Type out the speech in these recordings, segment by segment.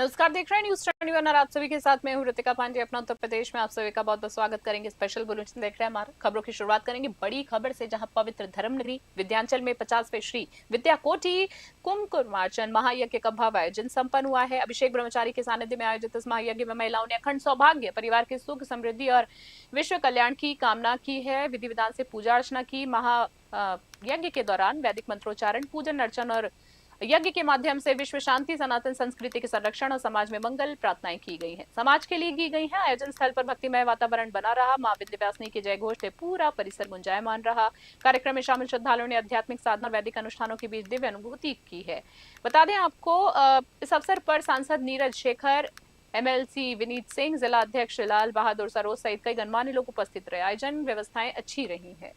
नमस्कार, देख रहे हैं न्यूज 21 और आप सभी के साथ मैं हूं ऋतिका पांडे। अपना उत्तर प्रदेश में आप सभी का बहुत बहुत स्वागत करेंगे। स्पेशल बुलेटिन देख रहे हैं हमारे। खबरों की शुरुआत करेंगे बड़ी खबर से, जहां पवित्र धर्मनगरी विंध्याचल में 50वें श्री विद्याकोटि कुमकुमार्चन महायज्ञ का भव्य आयोजन संपन्न हुआ है। अभिषेक ब्रह्मचारी के सानिध्य में आयोजित इस महायज्ञ में महिलाओं ने अखंड सौभाग्य, परिवार की सुख समृद्धि और विश्व कल्याण की कामना की है। विधि विधान से पूजा अर्चना की। महा यज्ञ के दौरान वैदिक मंत्रोच्चारण, पूजन अर्चन और यज्ञ के माध्यम से विश्व शांति, सनातन संस्कृति के संरक्षण और समाज में मंगल प्रार्थनाएं की गई हैं, समाज के लिए की गई हैं। आयोजन स्थल पर भक्तिमय वातावरण बना रहा। मां विंध्यवासिनी के जय घोष से पूरा परिसर गुंजायमान रहा। कार्यक्रम में शामिल श्रद्धालुओं ने आध्यात्मिक साधना, वैदिक अनुष्ठानों के बीच दिव्य अनुभूति की है। बता दें आपको, इस अवसर पर सांसद नीरज शेखर, एमएलसी विनीत सिंह, जिला अध्यक्ष लाल बहादुर सरोज सहित कई गणमान्य लोग उपस्थित रहे। आयोजन व्यवस्थाएं अच्छी रही है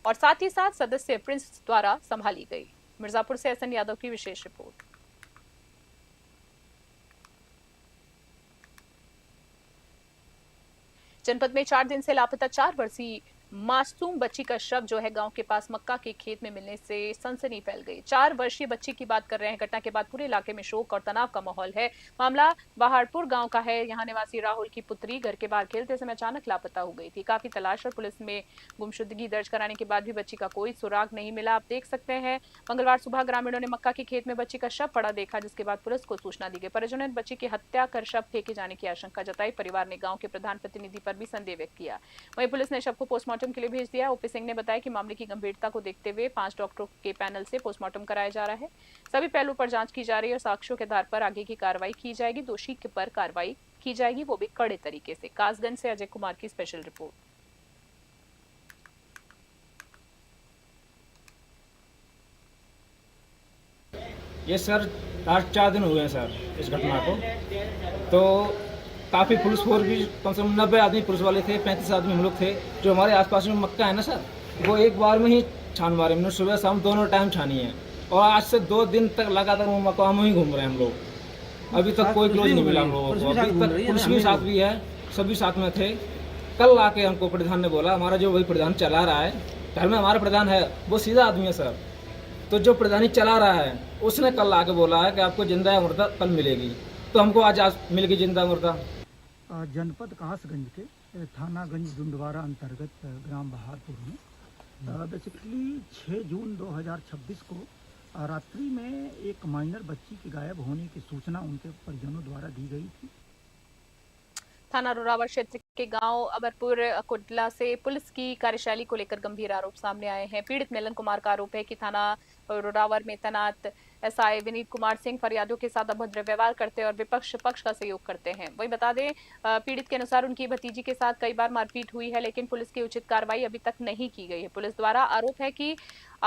और साथ ही साथ सदस्य प्रिंस द्वारा संभाली गई। मिर्जापुर से एसएन यादव की विशेष रिपोर्ट। जनपद में 4 दिन से लापता 4 वर्षीय मासूम बच्ची का शव जो है गांव के पास मक्का के खेत में मिलने से सनसनी फैल गई। 4 वर्षीय बच्ची की बात कर रहे हैं। घटना के बाद पूरे इलाके में शोक और तनाव का माहौल है। मामला बहाड़पुर गांव का है। यहां निवासी राहुल की पुत्री घर के बाहर खेलते समय अचानक लापता हो गई थी। काफी तलाश और पुलिस में गुमशुदगी दर्ज कराने के बाद भी बच्ची का कोई सुराग नहीं मिला। आप देख सकते हैं, मंगलवार सुबह ग्रामीणों ने मक्का के खेत में बच्ची का शव पड़ा देखा, जिसके बाद पुलिस को सूचना दी गई। परिजनों ने बच्ची की हत्या कर शव फेंके जाने की आशंका जताई। परिवार ने गांव के प्रधान प्रतिनिधि पर भी संदेह व्यक्त किया। वहीं पुलिस ने शव को पोस्टमार्टम के लिए भेज दिया। ओपी सिंह ने बताया कि मामले की गंभीरता को देखते हुए 5 डॉक्टरों के पैनल से पोस्टमार्टम कराया जा रहा है। सभी पहलुओं पर जांच की जा रही है और साक्ष्यों के आधार पर आगे की कार्रवाई की जाएगी। दोषी पर कार्रवाई की जाएगी, वो भी कड़े तरीके से। कासगंज से अजय कुमार की स्पेशल रिपोर्ट। ये सर आज 4 दिन हुए हैं सर इस घटना को। तो काफ़ी पुलिस फोर्स भी, कम से कम 90 आदमी पुलिस वाले थे, 35 आदमी हम लोग थे। जो हमारे आसपास में मक्का है ना सर, वो एक बार में ही छान मारे। हमने सुबह शाम दोनों टाइम छानी है और आज से 2 दिन तक लगातार वो मक्का में ही घूम रहे हैं हम लोग। अभी तक कोई क्लोज नहीं मिला हम लोगों को। अभी तक पुलिस भी साथ भी है, सभी साथ में थे। कल आके हमको प्रधान ने बोला, हमारा जो वही प्रधान चला रहा है, घर में हमारा प्रधान है, वो सीधा आदमी है सर। तो जो प्रधानी चला रहा है उसने कल आके बोला है कि आपको जिंदा या मुर्दा कल मिलेगी। तो हमको आज मिल गई जिंदा मुर्दा। जनपद कासगंज के थानागंज डुंडवारा अंतर्गत ग्राम बहादुर में बेसिकली 6 जून 2026 को रात्रि में एक माइनर बच्ची के गायब होने की सूचना उनके परिजनों द्वारा दी गई थी। थाना रुरावर क्षेत्र के गांव अबरपुर कुडला से पुलिस की कार्यशैली को लेकर गंभीर आरोप सामने आए हैं। पीड़ित मिलन कुमार का आरोप है कि थाना रुरावर में तैनात एसआई विनीत कुमार सिंह फरियादियों के साथ अभद्र व्यवहार करते और विपक्ष पक्ष का सहयोग करते हैं। वही बता दें, पीड़ित के अनुसार उनकी भतीजी के साथ कई बार मारपीट हुई है, लेकिन पुलिस की उचित कार्रवाई अभी तक नहीं की गई है। पुलिस द्वारा आरोप है कि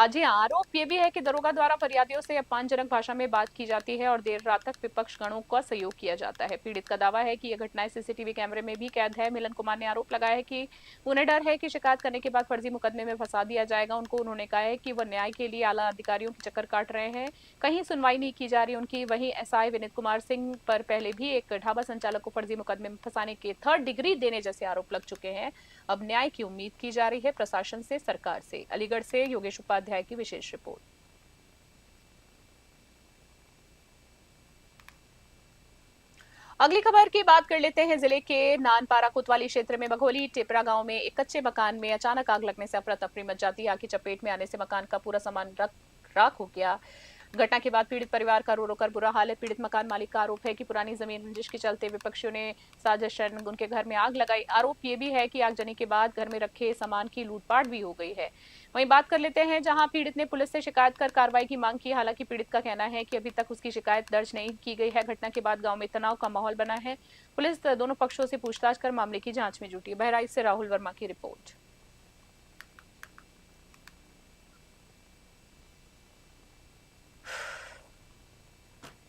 जी आरोप ये भी है कि दरोगा द्वारा फरियादियों से अपमानजनक भाषा में बात की जाती है और देर रात तक विपक्ष गणों का सहयोग किया जाता है। पीड़ित का दावा है कि यह घटनाएं सीसीटीवी कैमरे में भी कैद है। मिलन कुमार ने आरोप लगाया है कि उन्हें डर है कि शिकायत करने के बाद फर्जी मुकदमे में फंसा दिया जाएगा उनको। उन्होंने कहा है कि वह न्याय के लिए आला अधिकारियों के चक्कर काट रहे हैं, कहीं सुनवाई नहीं की जा रही उनकी। वहीं एसआई विनीत कुमार सिंह पर पहले भी एक ढाबा संचालक को फर्जी मुकदमे में फंसाने के 3rd डिग्री देने जैसे आरोप लग चुके हैं। अब न्याय की उम्मीद की जा रही है प्रशासन से, सरकार से। अलीगढ़ से योगेश उपाध्याय की विशेष रिपोर्ट। अगली खबर की बात कर लेते हैं। जिले के नानपारा कोतवाली क्षेत्र में बघोली टेपरा गांव में एक कच्चे मकान में अचानक आग लगने से अफरा तफरी मच जाती है। आग की चपेट में आने से मकान का पूरा सामान राख हो गया। घटना के बाद पीड़ित परिवार का रो रो कर बुरा हाल है। पीड़ित मकान मालिक का आरोप है कि पुरानी जमीन रंजिश के चलते विपक्षियों ने साजिश उनके घर में आग लगाई। आरोप ये भी है कि आगजनी के बाद घर में रखे सामान की लूटपाट भी हो गई है। वहीं बात कर लेते हैं, जहां पीड़ित ने पुलिस से शिकायत कर कार्रवाई की मांग की। हालांकि पीड़ित का कहना है कि अभी तक उसकी शिकायत दर्ज नहीं की गई है। घटना के बाद गांव में तनाव का माहौल बना है। पुलिस दोनों पक्षों से पूछताछ कर मामले की जांच में जुटी है। बहराइच से राहुल वर्मा की रिपोर्ट।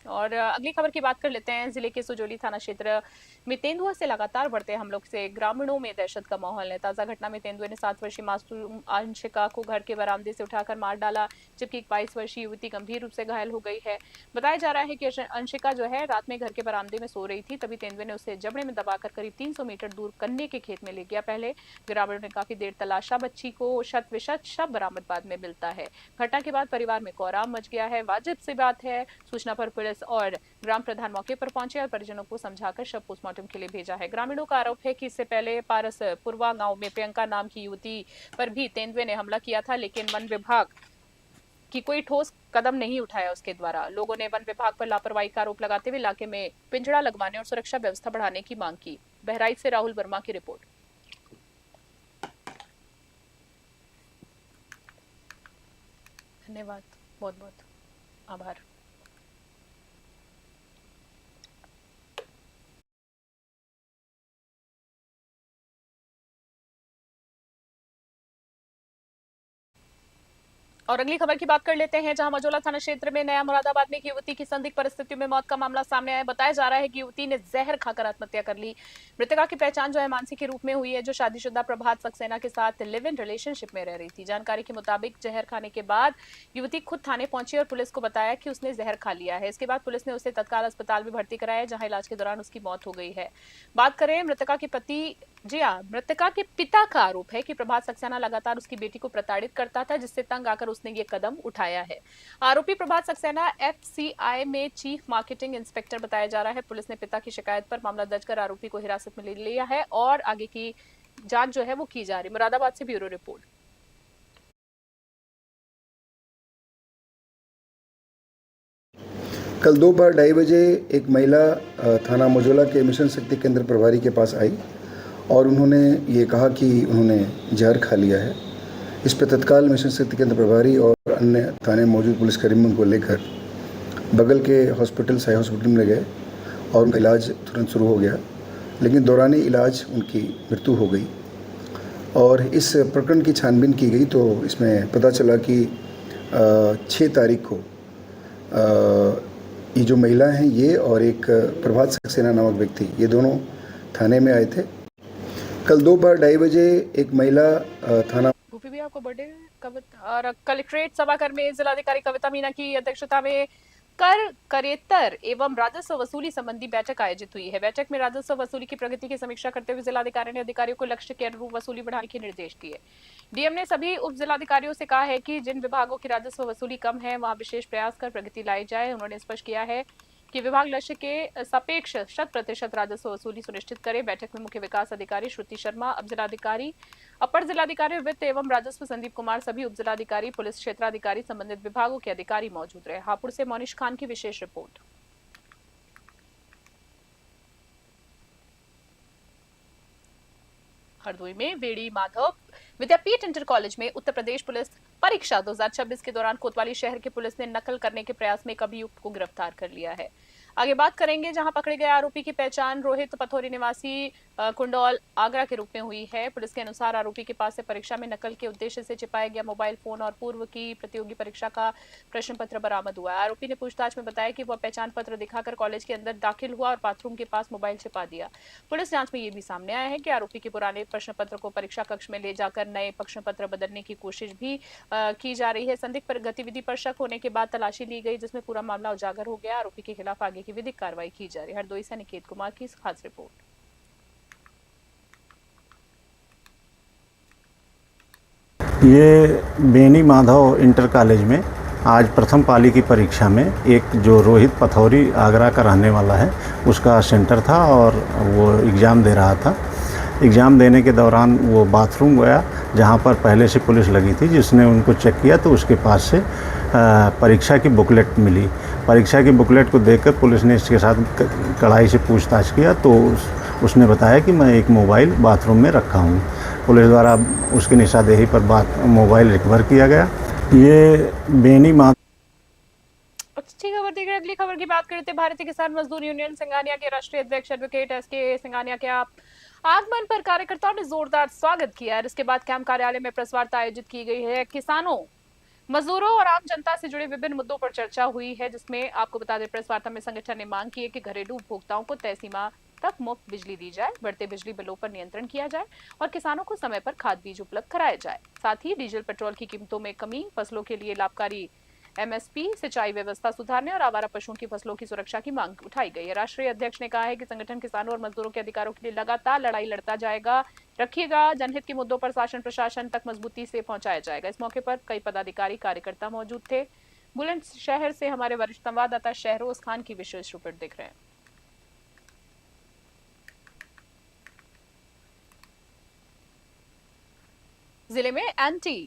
और अगली खबर की बात कर लेते हैं। जिले के सुजोली थाना क्षेत्र में तेंदुआ से लगातार बढ़ते हमलों से ग्रामीणों में दहशत का माहौल है। ताजा घटना में तेंदुए ने 7 वर्षीय मासूम अंशिका को घर के बरामदे से उठाकर मार डाला, जबकि एक 22 वर्षीय युवती गंभीर रूप से घायल हो गई है। बताया जा रहा है कि अंशिका जो है रात में घर के बरामदे में सो रही थी, तभी तेंदुए ने उसे जबड़े में दबाकर करीब 300 मीटर दूर कन्ने के खेत में ले गया। पहले ग्रामीणों ने काफी देर तलाशा, बच्ची को शत विशत शव बरामद बाद में मिलता है। घटना के बाद परिवार में कोहराम मच गया है। वाजिब सी बात है, सूचना पर पुलिस और ग्राम प्रधान मौके पर पहुंचे और परिजनों को समझाकर शव पोस्टमार्टम के लिए भेजा है। ग्रामीणों का आरोप है कि इससे पहले पारसपुरवा गांव में प्रियंका नाम की युवती पर भी तेंदुए ने हमला किया था, लेकिन वन विभाग की कोई ठोस कदम नहीं उठाया उसके द्वारा। लोगों ने वन विभाग पर लापरवाही का आरोप लगाते हुए इलाके में पिंजड़ा लगवाने और सुरक्षा व्यवस्था बढ़ाने की मांग की। बहराइच से राहुल वर्मा की रिपोर्ट। धन्यवाद, बहुत बहुत आभार। और अगली खबर की बात कर लेते हैं, जहां मजोला थाना क्षेत्र में नया मुरादाबाद में एक युवती की संदिग्ध परिस्थितियों में मौत का मामला सामने आया। बताया जा रहा है कि युवती ने जहर खाकर आत्महत्या कर ली। मृतका की पहचान जो है मानसी के रूप में हुई है, जो शादीशुदा प्रभात सक्सेना के साथ लिव इन रिलेशनशिप में रह रही थी। जानकारी के मुताबिक जहर खाने के बाद युवती खुद थाने पहुंची और पुलिस को बताया कि उसने जहर खा लिया है। इसके बाद पुलिस ने उसे तत्काल अस्पताल में भर्ती कराया, जहां इलाज के दौरान उसकी मौत हो गई है। बात करें मृतका के पति, जी हाँ, मृतका के पिता का आरोप है कि प्रभात सक्सेना लगातार उसकी बेटी को प्रताड़ित करता था, जिससे तंग आकर उसने ये कदम उठाया है। आरोपी प्रभात सक्सेना एफसीआई में चीफ मार्केटिंग इंस्पेक्टर बताया जा रहा है। पुलिस ने पिता की शिकायत पर मामला दर्ज कर आरोपी को हिरासत में ले लिया है और आगे की जांच जो है वो की जा रही है। मुरादाबाद से ब्यूरो रिपोर्ट। कल दोपहर 2:30 बजे एक महिला थाना मजोला के मिशन शक्ति केंद्र प्रभारी के पास आई और उन्होंने ये कहा कि उन्होंने जहर खा लिया है। इस पर तत्काल मिशन शक्ति केंद्र प्रभारी और अन्य थाने में मौजूद पुलिसकर्मी उनको लेकर बगल के हॉस्पिटल साई हॉस्पिटल में ले गए और उनका इलाज तुरंत शुरू हो गया, लेकिन दौरानी इलाज उनकी मृत्यु हो गई। और इस प्रकरण की छानबीन की गई तो इसमें पता चला कि 6 तारीख को ये जो महिला हैं ये और एक प्रभात सक्सेना नामक व्यक्ति, ये दोनों थाने में आए थे। कल दोपहर 2:30 बजे एक महिला थाना भूपी भी आपको बर्थडे और कलेक्ट्रेट सभागार में जिलाधिकारी कविता मीना की अध्यक्षता में कर करेतर एवं राजस्व वसूली संबंधी बैठक आयोजित हुई है। बैठक में राजस्व वसूली की प्रगति की समीक्षा करते हुए जिलाधिकारी ने अधिकारियों को लक्ष्य के अनुरूप वसूली बढ़ाने के निर्देश दिए। डीएम ने सभी उप जिलाधिकारियों से कहा है कि जिन विभागों की राजस्व वसूली कम है वहां विशेष प्रयास कर प्रगति लाई जाए। उन्होंने स्पष्ट किया है कि विभाग लक्ष्य के सापेक्ष 100% राजस्व वसूली सुनिश्चित करे। बैठक में मुख्य विकास अधिकारी श्रुति शर्मा, अब जिलाधिकारी, अपर जिलाधिकारी वित्त एवं राजस्व संदीप कुमार, सभी उप जिलाधिकारी, पुलिस क्षेत्राधिकारी, संबंधित विभागों के अधिकारी मौजूद रहे। हापुड़ से मोनिश खान की विशेष रिपोर्ट। हरदोई में वेड़ी माधव विद्यापीठ इंटर कॉलेज में उत्तर प्रदेश पुलिस परीक्षा 2026 के दौरान कोतवाली शहर की पुलिस ने नकल करने के प्रयास में एक अभियुक्त को गिरफ्तार कर लिया है। आगे बात करेंगे, जहां पकड़े गए आरोपी की पहचान रोहित पथौरी निवासी कुंडौल आगरा के रूप में हुई है। पुलिस के अनुसार आरोपी के पास से परीक्षा में नकल के उद्देश्य से छिपाया गया मोबाइल फोन और पूर्व की प्रतियोगी परीक्षा का प्रश्न पत्र बरामद हुआ है। आरोपी ने पूछताछ में बताया कि वह पहचान पत्र दिखाकर कॉलेज के अंदर दाखिल हुआ और बाथरूम के पास मोबाइल छिपा दिया। पुलिस जांच में ये भी सामने आया है कि आरोपी के पुराने प्रश्न पत्र को परीक्षा कक्ष में ले जाकर नए प्रश्न पत्र बदलने की कोशिश भी की जा रही है। संदिग्ध गतिविधि पर शक होने के बाद तलाशी ली गई, जिसमें पूरा मामला उजागर हो गया। आरोपी के खिलाफ आगे की विधिक कार्रवाई की जा रही है। हरदोई से निकेत कुमार की खास रिपोर्ट। ये बेनी माधव इंटर कॉलेज में आज प्रथम पाली की परीक्षा में एक जो रोहित पथौरी आगरा का रहने वाला है उसका सेंटर था और वो एग्ज़ाम दे रहा था। एग्ज़ाम देने के दौरान वो बाथरूम गया जहाँ पर पहले से पुलिस लगी थी, जिसने उनको चेक किया तो उसके पास से परीक्षा की बुकलेट मिली। परीक्षा की बुकलेट को देखकर पुलिस ने इसके साथ कड़ाई से पूछताछ किया तो उसने बताया कि मैं एक मोबाइल बाथरूम में रखा हूँ। पुलिस द्वारा उसकी निशानदेही पर मोबाइल रिकवर किया गया। ये बेनी अच्छी खबर देख रहे, अगली खबर की बात करते हैं। भारतीय किसान मजदूर यूनियन सिंघानिया के राष्ट्रीय अध्यक्ष एडवोकेट एसके सिंघानिया के आगमन पर कार्यकर्ताओं ने जोरदार स्वागत किया है। इसके बाद कैंप कार्यालय में प्रेस वार्ता आयोजित की गई है। किसानों, मजदूरों और आम जनता से जुड़े विभिन्न मुद्दों पर चर्चा हुई है, जिसमें आपको बता दें प्रेस वार्ता में संगठन ने मांग की है कि घरेलू उपभोक्ताओं को तय सीमा तक मुफ्त बिजली दी जाए, बढ़ते बिजली बिलों पर नियंत्रण किया जाए और किसानों को समय पर खाद बीज उपलब्ध कराया जाए। साथ ही डीजल पेट्रोल की कीमतों में कमी, फसलों के लिए लाभकारी एमएसपी, सिंचाई व्यवस्था सुधारने और आवारा पशुओं की फसलों की सुरक्षा की मांग उठाई गई है। राष्ट्रीय अध्यक्ष ने कहा है कि संगठन किसानों और मजदूरों के अधिकारों के लिए लगातार लड़ाई लड़ता जाएगा, रखिएगा। जनहित के मुद्दों पर शासन प्रशासन तक मजबूती से पहुंचाया जाएगा। इस मौके पर कई पदाधिकारी कार्यकर्ता मौजूद थे। बुलंदशहर से हमारे वरिष्ठ संवाददाता शहरोज खान की विशेष रिपोर्ट देख रहे हैं। जिले में एंटी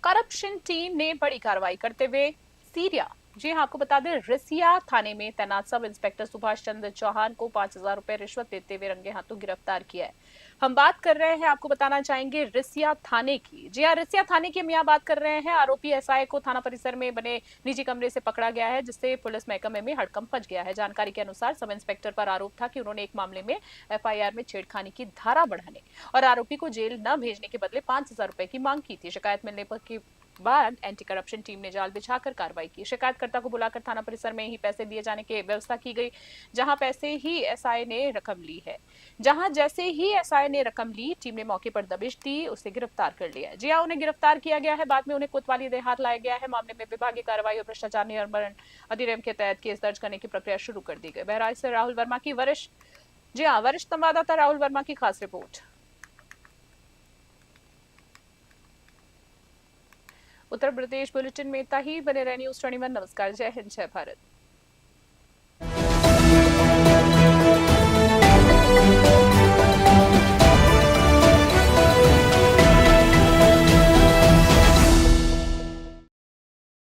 करप्शन टीम ने बड़ी कार्रवाई करते हुए सीरिया, जी हाँ आपको बता दें, रिसिया थाने में तैनात सब इंस्पेक्टर सुभाष चंद्र चौहान को 5,000 रुपए रिश्वत देते हुए रंगे हाथों गिरफ्तार किया है। हम बात कर रहे हैं, आपको बताना चाहेंगे, रिसिया थाने की। जी हाँ, रिसिया थाने की हम यहाँ बात कर रहे हैं। आरोपी एसआई को थाना परिसर में बने निजी कमरे से पकड़ा गया है, जिससे पुलिस महकमे में हड़कंप मच गया है। जानकारी के अनुसार सब इंस्पेक्टर पर आरोप था कि उन्होंने एक मामले में एफआईआर में छेड़खानी की धारा बढ़ाने और आरोपी को जेल न भेजने के बदले 5,000 रुपए की मांग की थी। शिकायत मिलने पर के बाद एंटी करप्शन टीम ने जाल बिछाकर कार्रवाई की। शिकायतकर्ता को बुलाकर थाना परिसर में ही पैसे दिए जाने की व्यवस्था की गई। जहां पैसे ही एसआई ने रकम ली है, जैसे ही एसआई ने रकम ली, टीम ने मौके पर दबिश दी, उसे गिरफ्तार कर लिया। जी हां, उन्हें गिरफ्तार किया गया है। बाद में उन्हें कोतवाली देहात लाया गया है। मामले में विभागीय कार्रवाई और भ्रष्टाचार निवारण अधिनियम के तहत केस दर्ज करने की प्रक्रिया शुरू कर दी गई। बहराइच से राहुल वर्मा की वरिष्ठ संवाददाता राहुल वर्मा की खास रिपोर्ट। उत्तर प्रदेश बुलेटिन में इतना ही। बने रहे न्यूज़ 21। नमस्कार, जय हिंद, जय भारत।